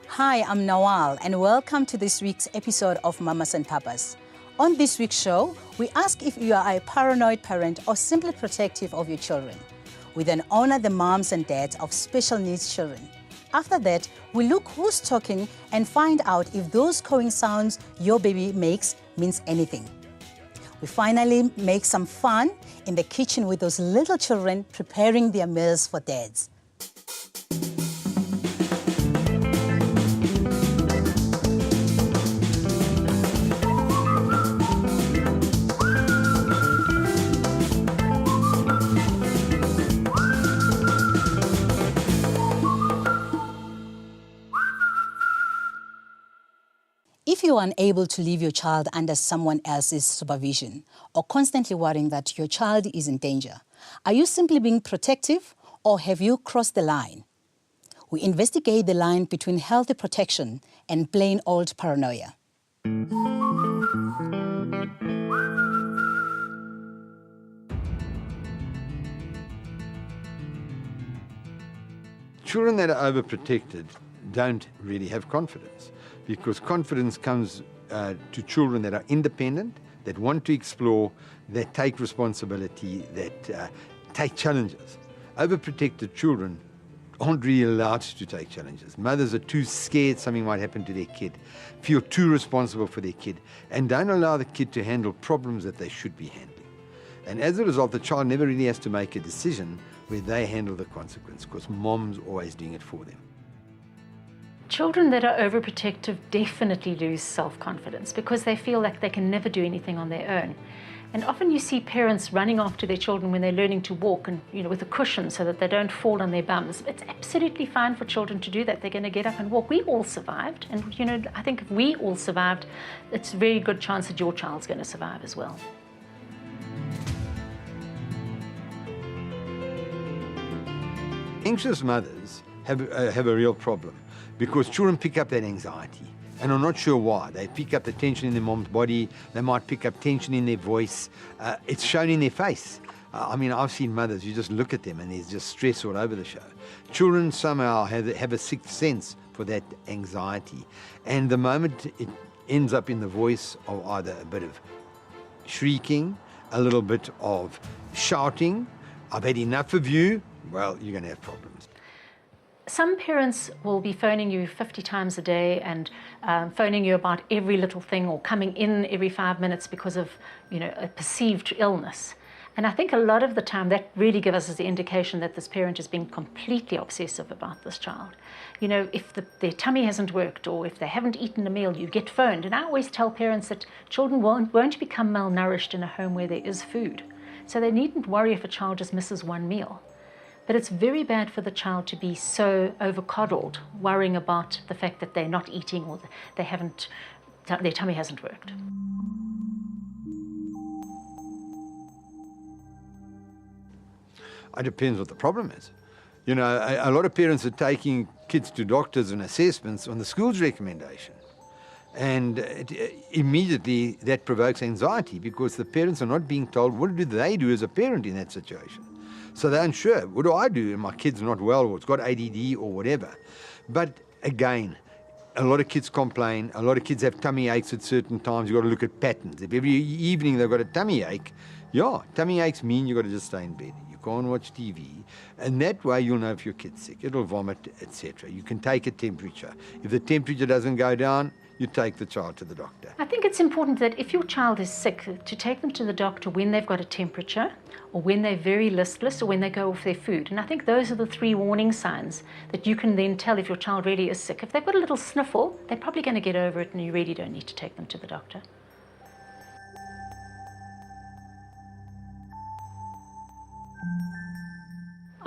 Hi, I'm Nawal, and welcome to this week's episode of Mamas and Papas. On this week's show, we ask if you are a paranoid parent or simply protective of your children. We then honor the moms and dads of special needs children. After that, we look who's talking and find out if those cooing sounds your baby makes means anything. We finally make some fun in the kitchen with those little children preparing their meals for dads. If you are unable to leave your child under someone else's supervision or constantly worrying that your child is in danger, are you simply being protective or have you crossed the line? We investigate the line between healthy protection and plain old paranoia. Children that are overprotected don't really have confidence, because confidence comes to children that are independent, that want to explore, that take responsibility, that take challenges. Overprotected children aren't really allowed to take challenges. Mothers are too scared something might happen to their kid, feel too responsible for their kid, and don't allow the kid to handle problems that they should be handling. And as a result, the child never really has to make a decision where they handle the consequence, because mom's always doing it for them. Children that are overprotective definitely lose self-confidence because they feel like they can never do anything on their own. And often you see parents running after their children when they're learning to walk and, with a cushion so that they don't fall on their bums. It's absolutely fine for children to do that. They're going to get up and walk. We all survived. And, I think if we all survived, it's a very good chance that your child's going to survive as well. Anxious mothers have a real problem, because children pick up that anxiety and are not sure why. They pick up the tension in their mom's body, they might pick up tension in their voice. It's shown in their face. I've seen mothers, you just look at them and there's just stress all over the show. Children somehow have a sixth sense for that anxiety. And the moment it ends up in the voice of either a bit of shrieking, a little bit of shouting, "I've had enough of you," well, you're going to have problems. Some parents will be phoning you 50 times a day and phoning you about every little thing or coming in every 5 minutes because of, a perceived illness. And I think a lot of the time that really gives us the indication that this parent is being completely obsessive about this child. If their tummy hasn't worked or if they haven't eaten a meal, you get phoned. And I always tell parents that children won't become malnourished in a home where there is food. So they needn't worry if a child just misses one meal. But it's very bad for the child to be so over-coddled, worrying about the fact that they're not eating or their tummy hasn't worked. It depends what the problem is. A lot of parents are taking kids to doctors and assessments on the school's recommendation. And immediately that provokes anxiety, because the parents are not being told what do they do as a parent in that situation. So they're unsure, what do I do if my kid's not well or it's got ADD or whatever? But again, a lot of kids complain, a lot of kids have tummy aches at certain times. You've got to look at patterns. If every evening they've got a tummy ache, tummy aches mean you've got to just stay in bed. You can't watch TV. And that way you'll know if your kid's sick. It'll vomit, etc. You can take a temperature. If the temperature doesn't go down, you take the child to the doctor. I think it's important that if your child is sick, to take them to the doctor when they've got a temperature or when they're very listless or when they go off their food. And I think those are the 3 warning signs that you can then tell if your child really is sick. If they've got a little sniffle, they're probably going to get over it and you really don't need to take them to the doctor.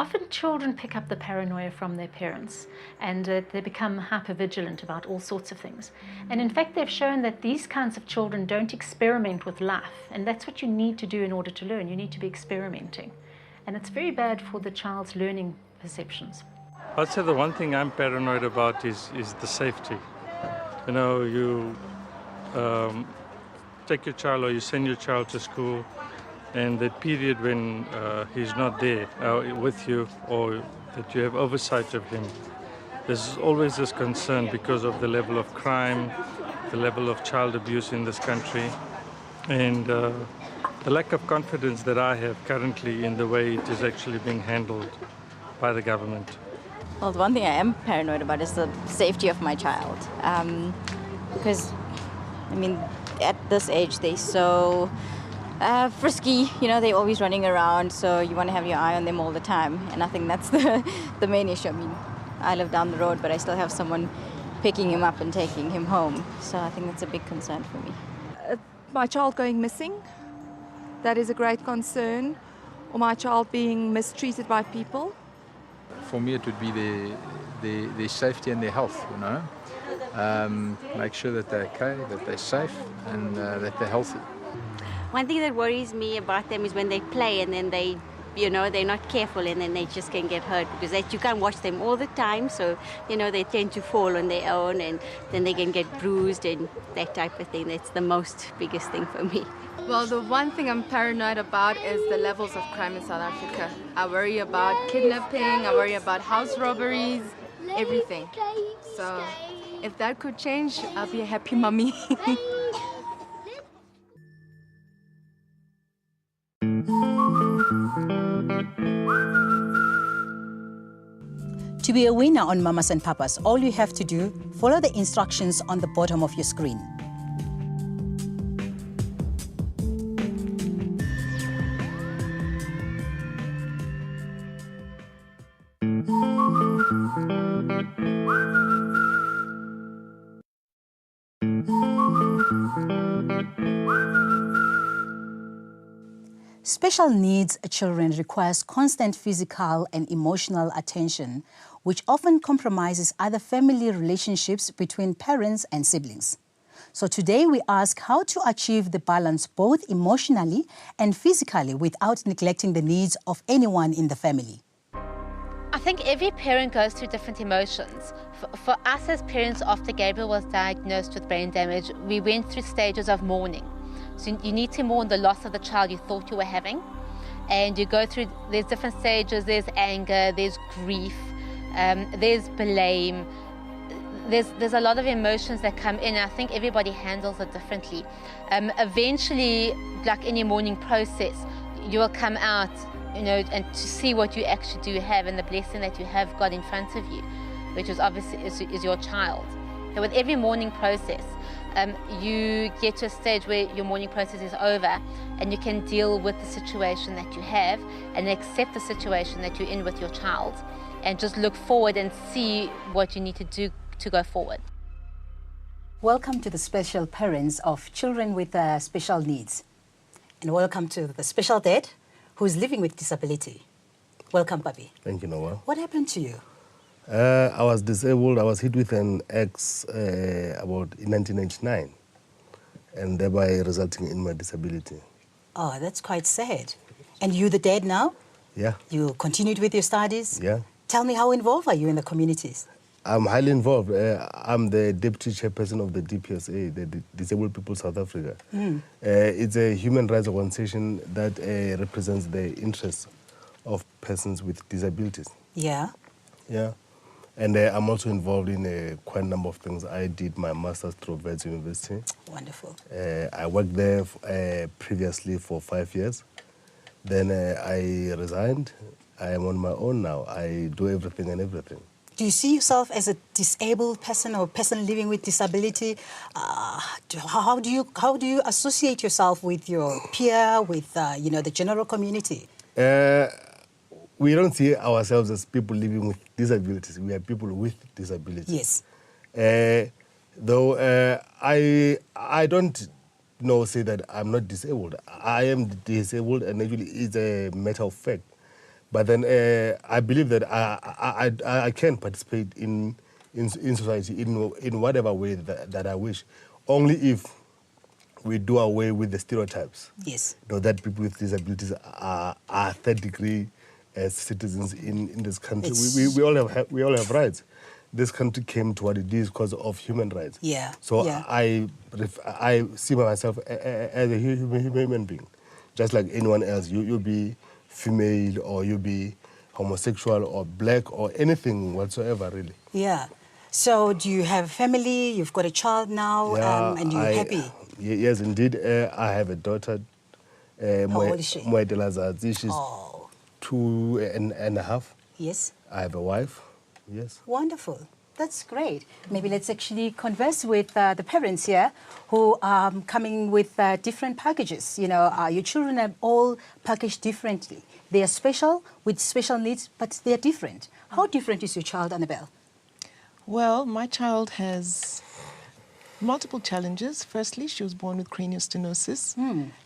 Often children pick up the paranoia from their parents and they become hypervigilant about all sorts of things. And in fact, they've shown that these kinds of children don't experiment with life. And that's what you need to do in order to learn. You need to be experimenting. And it's very bad for the child's learning perceptions. I'd say the one thing I'm paranoid about is the safety. You take your child or you send your child to school, and that period when he's not there with you, or that you have oversight of him, there's always this concern because of the level of crime, the level of child abuse in this country, and the lack of confidence that I have currently in the way it is actually being handled by the government. Well, the one thing I am paranoid about is the safety of my child. Because, I mean, at this age, they're so frisky, you know, they're always running around, so you want to have your eye on them all the time. And I think that's the main issue. I mean, I live down the road, but I still have someone picking him up and taking him home. So I think that's a big concern for me. My child going missing, that is a great concern. Or my child being mistreated by people. For me, it would be their safety and their health, you know. Make sure that they're okay, that they're safe, and that they're healthy. One thing that worries me about them is when they play and then they, you know, they're not careful and then they just can get hurt because you can't watch them all the time. So, you know, they tend to fall on their own and then they can get bruised and that type of thing. That's the biggest thing for me. Well, the one thing I'm paranoid about is the levels of crime in South Africa. I worry about kidnapping, I worry about house robberies, everything. So if that could change, I'll be a happy mummy. To be a winner on Mamas and Papas, all you have to do, follow the instructions on the bottom of your screen. Special needs children requires constant physical and emotional attention, which often compromises other family relationships between parents and siblings. So today we ask how to achieve the balance both emotionally and physically without neglecting the needs of anyone in the family. I think every parent goes through different emotions. For us as parents, after Gabriel was diagnosed with brain damage, we went through stages of mourning. So you need to mourn the loss of the child you thought you were having. And you go through, there's different stages, there's anger, there's grief, there's blame. There's a lot of emotions that come in. I think everybody handles it differently. Eventually, like any mourning process, you will come out, you know, and to see what you actually do have and the blessing that you have got in front of you, which is obviously is your child. So with every mourning process, you get to a stage where your mourning process is over and you can deal with the situation that you have and accept the situation that you're in with your child and just look forward and see what you need to do to go forward. Welcome to the special parents of children with special needs. And welcome to the special dad who is living with disability. Welcome, Papi. Thank you, Noah. What happened to you? I was disabled. I was hit with an axe about in 1999, and thereby resulting in my disability. Oh, that's quite sad. And you the dad now? Yeah. You continued with your studies? Yeah. Tell me, how involved are you in the communities? I'm highly involved. I'm the deputy chairperson of the DPSA, the Disabled People South Africa. It's a human rights organization that represents the interests of persons with disabilities. Yeah. Yeah. And I'm also involved in quite a number of things. I did my master's through Wits University. Wonderful. I worked there previously for 5 years. Then I resigned. I am on my own now. I do everything and everything. Do you see yourself as a disabled person or person living with disability? How do you associate yourself with your peer, with the general community? We don't see ourselves as people living with disabilities. We are people with disabilities. Yes. Though I don't say that I'm not disabled. I am disabled, and actually it's a matter of fact. But then I believe that I can participate in society in whatever way that I wish, only if we do away with the stereotypes. Yes. That people with disabilities are third degree as citizens in this country. We all have rights. This country came to what it is because of human rights. Yeah. So yeah. I see myself as a human being, just like anyone else. You be female or you be homosexual or black or anything whatsoever, really. Yeah. So do you have family? You've got a child now, and you're happy? Yes, indeed. I have a daughter. How old is she? She's 2.5. Yes. I have a wife. Yes. Wonderful. That's great. Maybe let's actually converse with the parents here who are coming with different packages. You know, your children are all packaged differently. They are special with special needs, but they are different. How different is your child, Annabelle? Well, my child has multiple challenges. Firstly, she was born with cranial stenosis,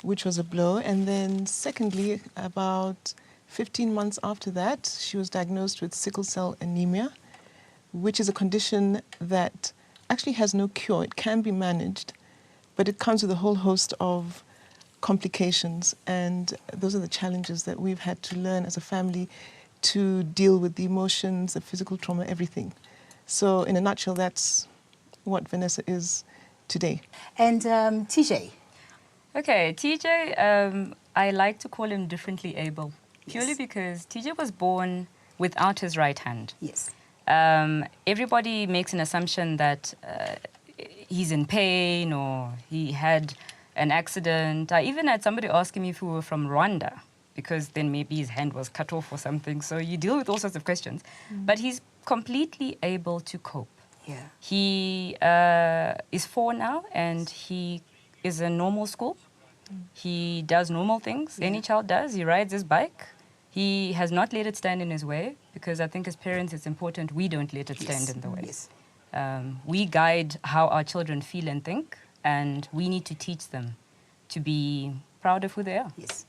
which was a blow. And then secondly, about 15 months after that, she was diagnosed with sickle cell anemia, which is a condition that actually has no cure. It can be managed, but it comes with a whole host of complications. And those are the challenges that we've had to learn as a family to deal with, the emotions, the physical trauma, everything. So in a nutshell, that's what Vanessa is today. And TJ? Okay, TJ, I like to call him differently able, purely because TJ was born without his right hand. Yes. Everybody makes an assumption that he's in pain or he had an accident. I even had somebody asking me if we were from Rwanda, because then maybe his hand was cut off or something. So you deal with all sorts of questions. But he's completely able to cope. Yeah. He is 4 now, and he is in normal school. He does normal things any child does. He rides his bike. He has not let it stand in his way, because I think as parents it's important we don't let it stand in the way. Yes. We guide how our children feel and think, and we need to teach them to be proud of who they are. Yes.